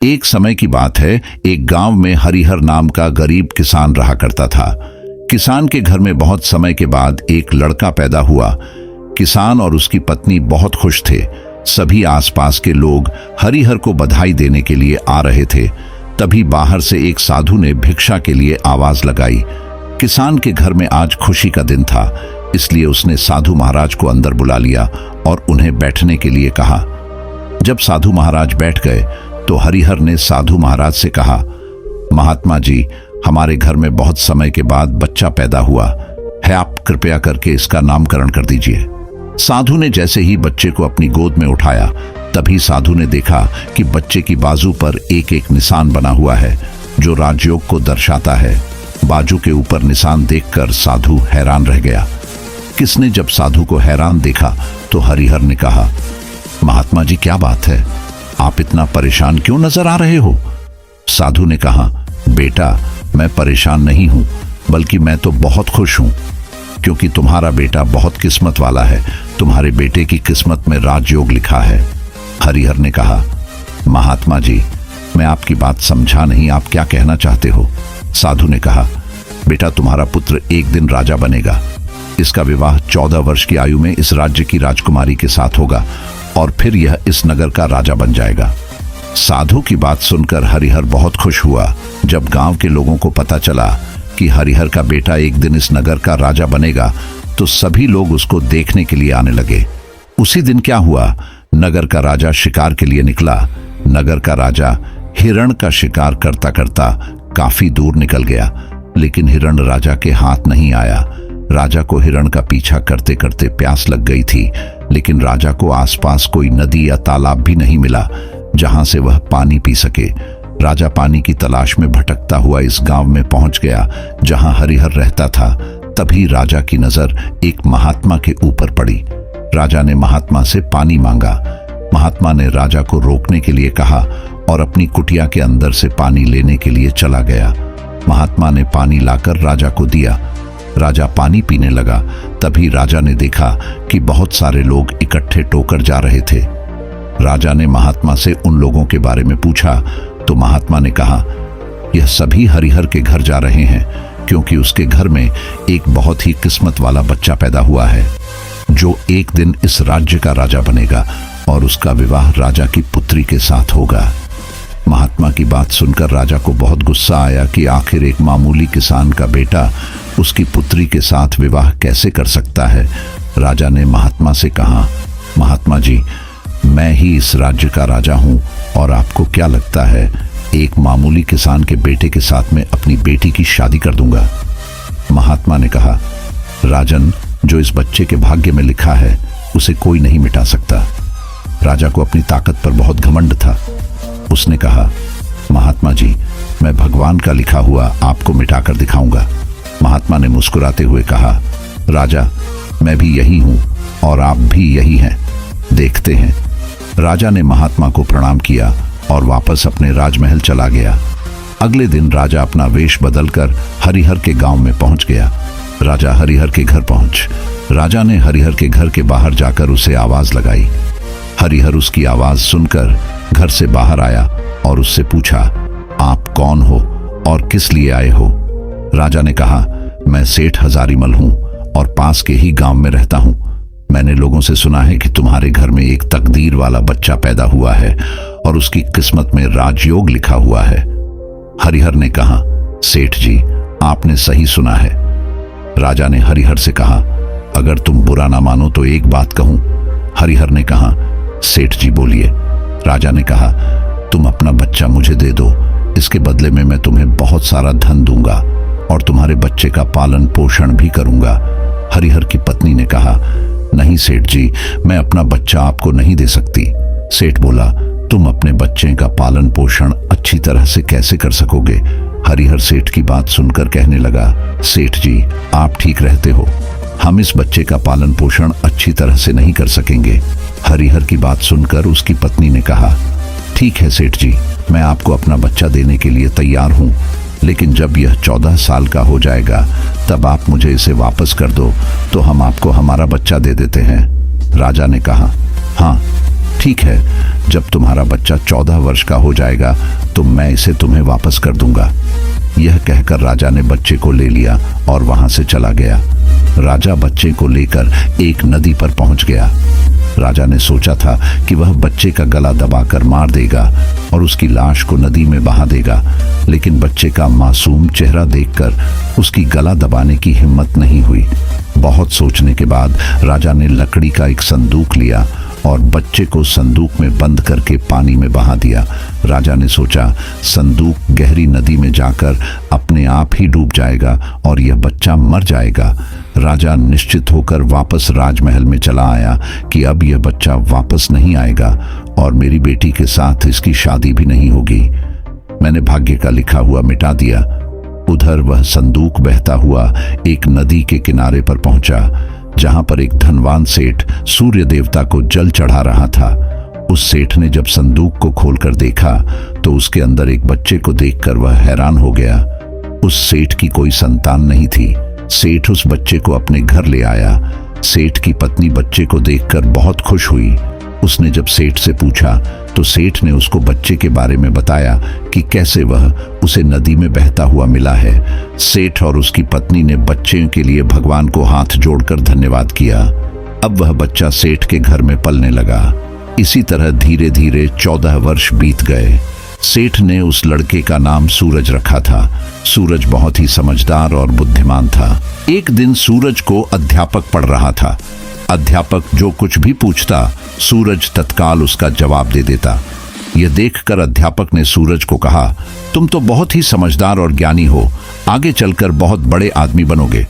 एक समय की बात है, एक गांव में हरिहर नाम का गरीब किसान रहा करता था। किसान के घर में बहुत समय के बाद एक लड़का पैदा हुआ। किसान और उसकी पत्नी बहुत खुश थे। सभी आसपास के लोग हरिहर को बधाई देने के लिए आ रहे थे। तभी बाहर से एक साधु ने भिक्षा के लिए आवाज लगाई। किसान के घर में आज खुशी का दिन था, इसलिए उसने साधु महाराज को अंदर बुला लिया और उन्हें बैठने के लिए कहा। जब साधु महाराज बैठ गए तो हरिहर ने साधु महाराज से कहा, महात्मा जी, हमारे घर में बहुत समय के बाद बच्चा पैदा हुआ है, आप कृपया करके इसका नामकरण कर दीजिए। साधु ने जैसे ही बच्चे को अपनी गोद में उठाया, तभी साधु ने देखा कि बच्चे की बाजू पर एक एक निशान बना हुआ है, जो राजयोग को दर्शाता है। बाजू के ऊपर निशान देखकर साधु हैरान रह गया। किसने जब साधु को हैरान देखा तो हरिहर ने कहा, महात्मा जी, क्या बात है, आप इतना परेशान क्यों नजर आ रहे हो? साधु ने कहा, बेटा, मैं परेशान नहीं हूं, बल्कि मैं तो बहुत खुश हूं, क्योंकि तुम्हारा बेटा बहुत किस्मत वाला है। तुम्हारे बेटे की किस्मत में राजयोग लिखा है। हरिहर ने कहा, महात्मा जी, मैं आपकी बात समझा नहीं, आप क्या कहना चाहते हो? साधु ने कहा, बेटा, तुम्हारा पुत्र एक दिन राजा बनेगा। इसका विवाह 14 वर्ष की आयु में इस राज्य की राजकुमारी के साथ होगा और फिर यह इस नगर का राजा बन जाएगा। साधु की बात सुनकर हरिहर बहुत खुश हुआ। जब गांव के लोगों को पता चला कि हरिहर का बेटा एक दिन इस नगर का राजा बनेगा, तो सभी लोग उसको देखने के लिए आने लगे। उसी दिन क्या हुआ, नगर का राजा शिकार के लिए निकला। नगर का राजा हिरण का शिकार करता करता काफी दूर निकल गया, लेकिन हिरण राजा के हाथ नहीं आया। राजा को हिरण का पीछा करते करते प्यास लग गई थी, लेकिन राजा को आसपास कोई नदी या तालाब भी नहीं मिला जहां से वह पानी पी सके। राजा पानी की तलाश में भटकता हुआ इस गांव में पहुंच गया जहां हरिहर रहता था। तभी राजा की नजर एक महात्मा के ऊपर पड़ी। राजा ने महात्मा से पानी मांगा। महात्मा ने राजा को रोकने के लिए कहा और अपनी कुटिया के अंदर से पानी लेने के लिए चला गया। महात्मा ने पानी लाकर राजा को दिया। राजा पानी पीने लगा। तभी राजा ने देखा कि बहुत सारे लोग इकट्ठे टोकर जा रहे थे। राजा ने महात्मा से उन लोगों के बारे में पूछा तो महात्मा ने कहा, यह सभी हरिहर के घर जा रहे हैं, क्योंकि उसके घर में एक बहुत ही किस्मत वाला बच्चा पैदा हुआ है, जो एक दिन इस राज्य का राजा बनेगा और उसका विवाह राजा की पुत्री के साथ होगा। महात्मा की बात सुनकर राजा को बहुत गुस्सा आया कि आखिर एक मामूली किसान का बेटा उसकी पुत्री के साथ विवाह कैसे कर सकता है। राजा ने महात्मा से कहा, महात्मा जी, मैं ही इस राज्य का राजा हूं और आपको क्या लगता है, एक मामूली किसान के बेटे के साथ मैं अपनी बेटी की शादी कर दूंगा? महात्मा ने कहा, राजन, जो इस बच्चे के भाग्य में लिखा है उसे कोई नहीं मिटा सकता। राजा को अपनी ताकत पर बहुत घमंड था। उसने कहा, महात्मा जी, मैं भगवान का लिखा हुआ आपको मिटाकर दिखाऊंगा। महात्मा ने मुस्कुराते हुए कहा, राजा, मैं भी यही हूं और आप भी यही हैं, देखते हैं। राजा ने महात्मा को प्रणाम किया और वापस अपने राजमहल चला गया। अगले दिन राजा अपना वेश बदलकर हरिहर के गांव में पहुंच गया। राजा हरिहर के घर पहुंच। राजा ने हरिहर के घर के बाहर जाकर उसे आवाज लगाई। हरिहर उसकी आवाज सुनकर घर से बाहर आया और उससे पूछा, आप कौन हो और किस लिए आए हो? राजा ने कहा, मैं सेठ हजारीमल हूं और पास के ही गांव में रहता हूं। मैंने लोगों से सुना है कि तुम्हारे घर में एक तकदीर वाला बच्चा पैदा हुआ है और उसकी किस्मत में राजयोग लिखा हुआ है। हरिहर ने कहा, सेठ जी, आपने सही सुना है। राजा ने हरिहर से कहा, अगर तुम बुरा ना मानो तो एक बात कहूं। हरिहर ने कहा, सेठ जी बोलिए। राजा ने कहा, तुम अपना बच्चा मुझे दे दो, इसके बदले में मैं तुम्हें बहुत सारा धन दूंगा और तुम्हारे बच्चे का पालन पोषण भी करूंगा। हरिहर की पत्नी ने कहा, नहीं सेठ जी, मैं अपना बच्चा आपको नहीं दे सकती। सेठ बोला, तुम अपने बच्चे का पालन पोषण अच्छी तरह से कैसे कर सकोगे? हरिहर सेठ की बात सुनकर कहने लगा, सेठ जी, आप ठीक रहते हो, हम इस बच्चे का पालन पोषण अच्छी तरह से नहीं कर सकेंगे। हरिहर की बात सुनकर उसकी पत्नी ने कहा, ठीक है सेठ जी, मैं आपको अपना बच्चा देने के लिए तैयार हूं, लेकिन जब यह 14 साल का हो जाएगा तब आप मुझे इसे वापस कर दो, तो हम आपको हमारा बच्चा दे देते हैं। राजा ने कहा, हाँ, ठीक है, जब तुम्हारा बच्चा 14 वर्ष का हो जाएगा तो मैं इसे तुम्हें वापस कर दूंगा। यह कहकर राजा ने बच्चे को ले लिया और वहां से चला गया। राजा बच्चे को लेकर एक नदी पर पहुंच गया। राजा ने सोचा था कि वह बच्चे का गला दबाकर मार देगा और उसकी लाश को नदी में बहा देगा, लेकिन बच्चे का मासूम चेहरा देखकर उसकी गला दबाने की हिम्मत नहीं हुई। बहुत सोचने के बाद राजा ने लकड़ी का एक संदूक लिया और बच्चे को संदूक में बंद करके पानी में बहा दिया। राजा ने सोचा संदूक गहरी नदी में जाकर अपने आप ही डूब जाएगा और यह बच्चा मर जाएगा। राजा निश्चित होकर वापस राजमहल में चला आया कि अब यह बच्चा वापस नहीं आएगा और मेरी बेटी के साथ इसकी शादी भी नहीं होगी। मैंने भाग्य का लिखा हुआ मिटा दिया। उधर वह संदूक बहता हुआ एक नदी के किनारे पर पहुंचा, जहां पर एक धनवान सेठ सूर्य देवता को जल चढ़ा रहा था। उस सेठ ने जब संदूक को खोलकर देखा तो उसके अंदर एक बच्चे को देखकर वह हैरान हो गया। उस सेठ की कोई संतान नहीं थी। सेठ उस बच्चे को अपने घर ले आया। सेठ की पत्नी बच्चे को देखकर बहुत खुश हुई। उसने जब सेठ से पूछा तो सेठ ने उसको बच्चे के बारे में बताया कि कैसे वह उसे नदी में बहता हुआ मिला है। सेठ और उसकी पत्नी ने बच्चे के लिए भगवान को हाथ जोड़कर धन्यवाद किया। अब वह बच्चा सेठ के घर में पलने लगा। इसी तरह धीरे धीरे 14 वर्ष बीत गए। सेठ ने उस लड़के का नाम सूरज रखा था। सूरज बहुत ही समझदार और बुद्धिमान था। एक दिन सूरज को अध्यापक पढ़ रहा था। अध्यापक जो कुछ भी पूछता सूरज तत्काल उसका जवाब दे देता। यह देखकर अध्यापक ने सूरज को कहा, तुम तो बहुत ही समझदार और ज्ञानी हो, आगे चलकर बहुत बड़े आदमी बनोगे।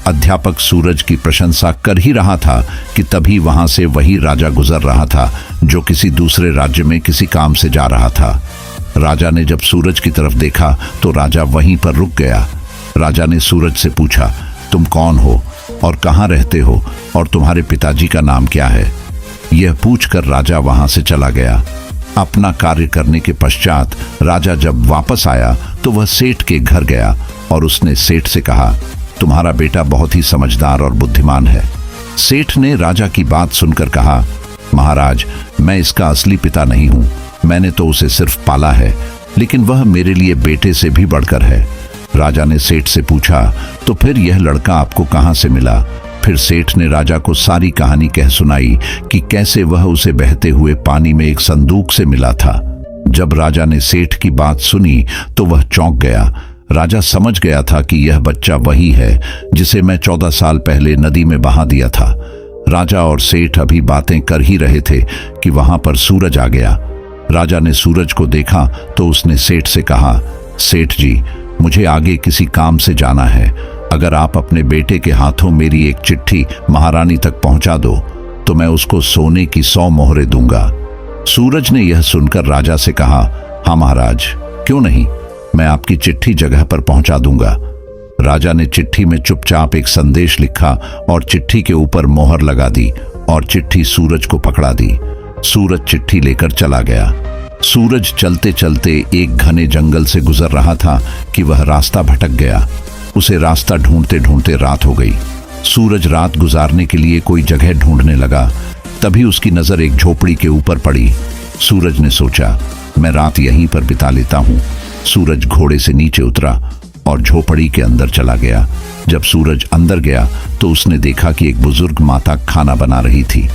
अध्यापक सूरज की प्रशंसा कर ही रहा था कि तभी वहां से वही राजा गुजर रहा था जो किसी दूसरे राज्य में किसी काम से जा रहा था। राजा ने जब सूरज की तरफ देखा तो राजा वहीं पर रुक गया। राजा ने सूरज से पूछा, तुम कौन हो और कहाँ रहते हो और तुम्हारे पिताजी का नाम क्या है? यह पूछकर राजा वहां से चला गया। अपना कार्य करने के पश्चात राजा जब वापस आया तो वह सेठ के घर गया और उसने सेठ से कहा, तुम्हारा बेटा बहुत ही समझदार और बुद्धिमान है। सेठ ने राजा की बात सुनकर कहा, महाराज, मैं इसका असली पिता नहीं हूँ। मैंने तो उसे सिर्फ पाला है, लेकिन वह मेरे लिए बेटे से भी बढ़कर है। राजा ने सेठ से पूछा, तो फिर यह लड़का आपको कहाँ से मिला? फिर सेठ ने राजा को सारी कहानी कह सुनाई कि कैसे वह उसे बहते हुए पानी में एक संदूक से मिला था। जब राजा ने सेठ की बात सुनी तो वह चौंक गया। राजा समझ गया था कि यह बच्चा वही है जिसे मैं 14 साल पहले नदी में बहा दिया था। राजा और सेठ अभी बातें कर ही रहे थे कि वहां पर सूरज आ गया। राजा ने सूरज को देखा तो उसने सेठ से कहा, सेठ जी, मुझे आगे किसी काम से जाना है। अगर आप अपने बेटे के हाथों मेरी एक चिट्ठी महारानी तक पहुंचा दो तो मैं उसको सोने की 100 मोहरें दूंगा। सूरज ने यह सुनकर राजा से कहा, हाँ महाराज, क्यों नहीं, मैं आपकी चिट्ठी जगह पर पहुंचा दूंगा। राजा ने चिट्ठी में चुपचाप एक संदेश लिखा और चिट्ठी के ऊपर मोहर लगा दी और चिट्ठी सूरज को पकड़ा दी। सूरज चिट्ठी लेकर चला गया। सूरज चलते चलते एक घने जंगल से गुजर रहा था कि वह रास्ता भटक गया। उसे रास्ता ढूंढते ढूंढते रात हो गई। सूरज रात गुजारने के लिए कोई जगह ढूंढने लगा। तभी उसकी नजर एक झोपड़ी के ऊपर पड़ी। सूरज ने सोचा, मैं रात यहीं पर बिता लेता हूँ। सूरज घोड़े से नीचे उतरा और झोपड़ी के अंदर चला गया। जब सूरज अंदर गया तो उसने देखा कि एक बुजुर्ग माता खाना बना रही थी।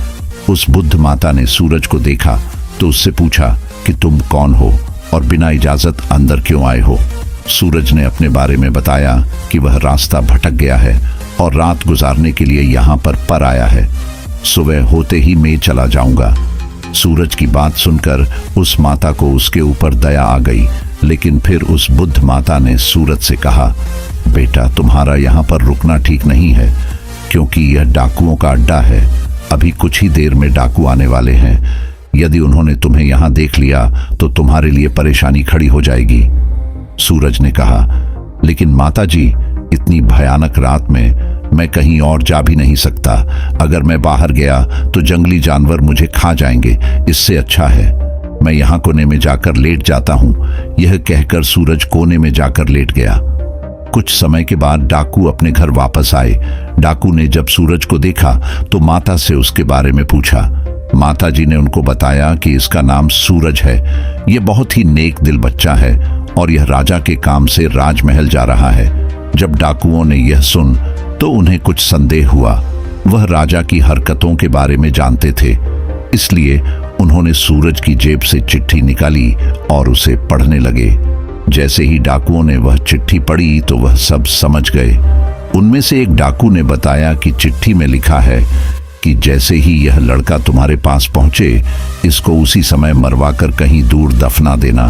उस बुद्ध माता ने सूरज को देखा तो उससे पूछा कि तुम कौन हो और बिना इजाजत अंदर क्यों आए हो? सूरज ने अपने बारे में बताया कि वह रास्ता भटक गया है और रात गुजारने के लिए यहाँ पर आया है। सुबह होते ही मैं चला जाऊंगा। सूरज की बात सुनकर उस माता को उसके ऊपर दया आ गई, लेकिन फिर उस बुद्ध माता ने सूरज से कहा, बेटा, तुम्हारा यहाँ पर रुकना ठीक नहीं है, क्योंकि यह डाकुओं का अड्डा है। अभी कुछ ही देर में डाकू आने वाले हैं। यदि उन्होंने तुम्हें यहाँ देख लिया तो तुम्हारे लिए परेशानी खड़ी हो जाएगी। सूरज ने कहा, लेकिन माताजी, इतनी भयानक रात में मैं कहीं और जा भी नहीं सकता। अगर मैं बाहर गया तो जंगली जानवर मुझे खा जाएंगे। इससे अच्छा है मैं यहाँ कोने में जाकर लेट जाता हूँ। यह कहकर सूरज कोने में जाकर लेट गया। कुछ समय के बाद डाकू अपने घर वापस आए। डाकू ने जब सूरज को देखा तो माता से उसके बारे में पूछा। माताजी ने उनको बताया कि इसका नाम सूरज है। यह बहुत ही नेक दिल बच्चा है और यह राजा के काम से राजमहल जा रहा है। जब डाकुओं ने यह सुन तो उन्हें कुछ संदेह हुआ। वह राजा की हरकतों के बारे में जानते थे, इसलिए उन्होंने सूरज की जेब से चिट्ठी निकाली और उसे पढ़ने लगे। जैसे ही डाकुओं ने वह चिट्ठी पढ़ी तो वह सब समझ गए। उनमें से एक डाकू ने बताया कि चिट्ठी में लिखा है कि जैसे ही यह लड़का तुम्हारे पास पहुंचे, इसको उसी समय मरवाकर कहीं दूर दफना देना।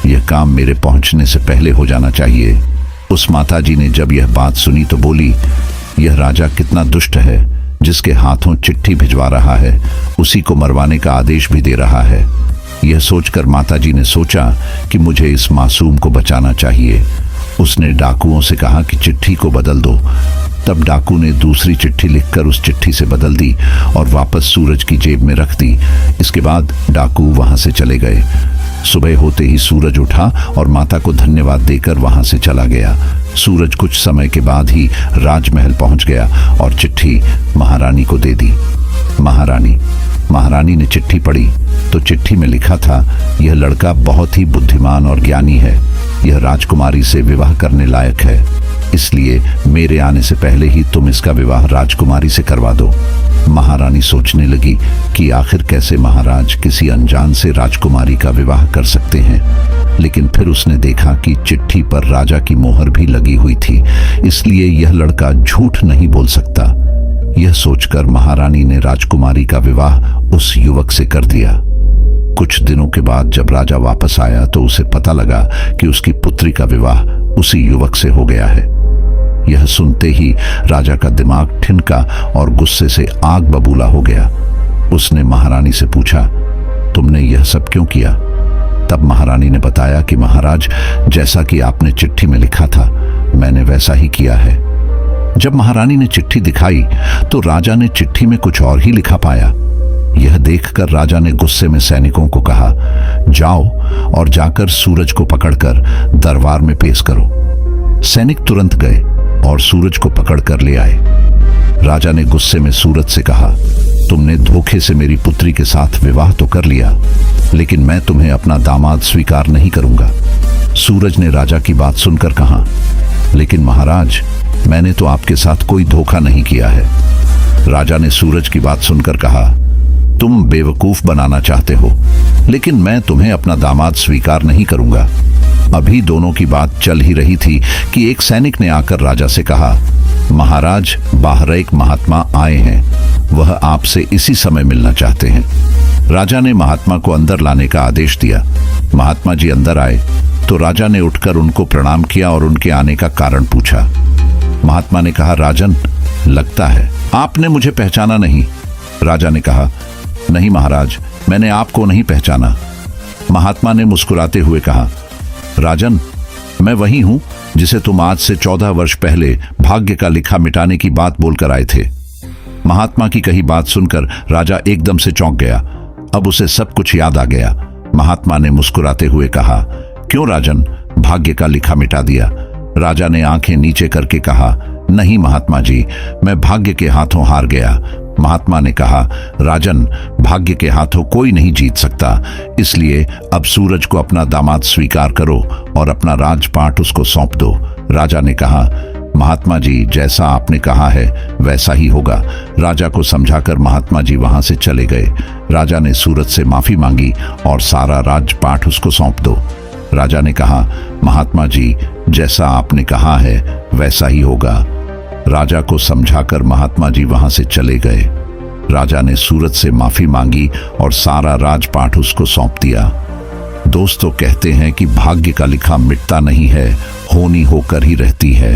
यह काम मेरे पहुंचने से पहले हो जाना चाहिए। उस माताजी ने जब यह बात सुनी तो बोली, यह राजा कितना दुष्ट है, जिसके हाथों चिट्ठी भिजवा रहा है उसी को मरवाने का आदेश भी दे रहा है। यह सोचकर माताजी ने सोचा कि मुझे इस मासूम को बचाना चाहिए। उसने डाकुओं से कहा कि चिट्ठी को बदल दो। तब डाकू ने दूसरी चिट्ठी लिखकर उस चिट्ठी से बदल दी और वापस सूरज की जेब में रख दी। इसके बाद डाकू वहां से चले गए। सुबह होते ही सूरज उठा और माता को धन्यवाद देकर वहां से चला गया। सूरज कुछ समय के बाद ही राजमहल पहुंच गया और चिट्ठी महारानी को दे दी। महारानी ने चिट्ठी पढ़ी तो चिट्ठी में लिखा था, यह लड़का बहुत ही बुद्धिमान और ज्ञानी है। यह राजकुमारी से विवाह करने लायक है, इसलिए मेरे आने से पहले ही तुम इसका विवाह राजकुमारी से करवा दो। महारानी सोचने लगी कि आखिर कैसे महाराज किसी अनजान से राजकुमारी का विवाह कर सकते हैं। लेकिन फिर उसने देखा कि चिट्ठी पर राजा की मोहर भी लगी हुई थी, इसलिए यह लड़का झूठ नहीं बोल सकता। यह सोचकर महारानी ने राजकुमारी का विवाह उस युवक से कर दिया। कुछ दिनों के बाद जब राजा वापस आया तो उसे पता लगा कि उसकी पुत्री का विवाह उसी युवक से हो गया है। यह सुनते ही राजा का दिमाग ठिनका और गुस्से से आग बबूला हो गया। उसने महारानी से पूछा, तुमने यह सब क्यों किया? तब महारानी ने बताया कि महाराज, जैसा कि आपने चिट्ठी में लिखा था, मैंने वैसा ही किया है। जब महारानी ने चिट्ठी दिखाई तो राजा ने चिट्ठी में कुछ और ही लिखा पाया। यह देखकर राजा ने गुस्से में सैनिकों को कहा, जाओ और जाकर सूरज को पकड़कर दरबार में पेश करो। सैनिक तुरंत गए और सूरज को पकड़कर ले आए। राजा ने गुस्से में सूरज से कहा, तुमने धोखे से मेरी पुत्री के साथ विवाह तो कर लिया, लेकिन मैं तुम्हें अपना दामाद स्वीकार नहीं करूंगा। सूरज ने राजा की बात सुनकर कहा, लेकिन महाराज, मैंने तो आपके साथ कोई धोखा नहीं किया है। राजा ने सूरज की बात सुनकर कहा, तुम बेवकूफ बनाना चाहते हो, लेकिन मैं तुम्हें अपना दामाद स्वीकार नहीं करूंगा। अभी दोनों की बात चल ही रही थी कि एक सैनिक ने आकर राजा से कहा, महाराज, बाहर एक महात्मा आए हैं, वह आपसे इसी समय मिलना चाहते हैं। राजा ने महात्मा को अंदर लाने का आदेश दिया। महात्मा जी अंदर आए तो राजा ने उठकर उनको प्रणाम किया और उनके आने का कारण पूछा। महात्मा ने कहा, राजन, लगता है आपने मुझे पहचाना नहीं। राजा ने कहा, नहीं महाराज, मैंने आपको नहीं पहचाना। महात्मा ने मुस्कुराते हुए कहा, राजन, मैं वही हूं जिसे तुम आज से 14 वर्ष पहले भाग्य का लिखा मिटाने की बात बोलकर आए थे। महात्मा की कही बात सुनकर राजा एकदम से चौंक गया। अब उसे सब कुछ याद आ गया। महात्मा ने मुस्कुराते हुए कहा, क्यों राजन, भाग्य का लिखा मिटा दिया? राजा ने आंखें नीचे करके कहा, नहीं महात्मा जी, मैं भाग्य के हाथों हार गया। महात्मा ने कहा, राजन, भाग्य के हाथों कोई नहीं जीत सकता, इसलिए अब सूरज को अपना दामाद स्वीकार करो और अपना राजपाट उसको सौंप दो। राजा ने कहा, महात्मा जी, जैसा आपने कहा है वैसा ही होगा। राजा को समझाकर महात्मा जी वहां से चले गए। राजा ने सूरज से माफी मांगी और सारा राजपाट उसको सौंप दो। राजा ने कहा, महात्मा जी, जैसा आपने कहा है वैसा ही होगा। राजा को समझाकर महात्मा जी वहां से चले गए। राजा ने सूरज से माफी मांगी और सारा राजपाट उसको सौंप दिया। दोस्तों कहते हैं कि भाग्य का लिखा मिटता नहीं है, होनी होकर ही रहती है।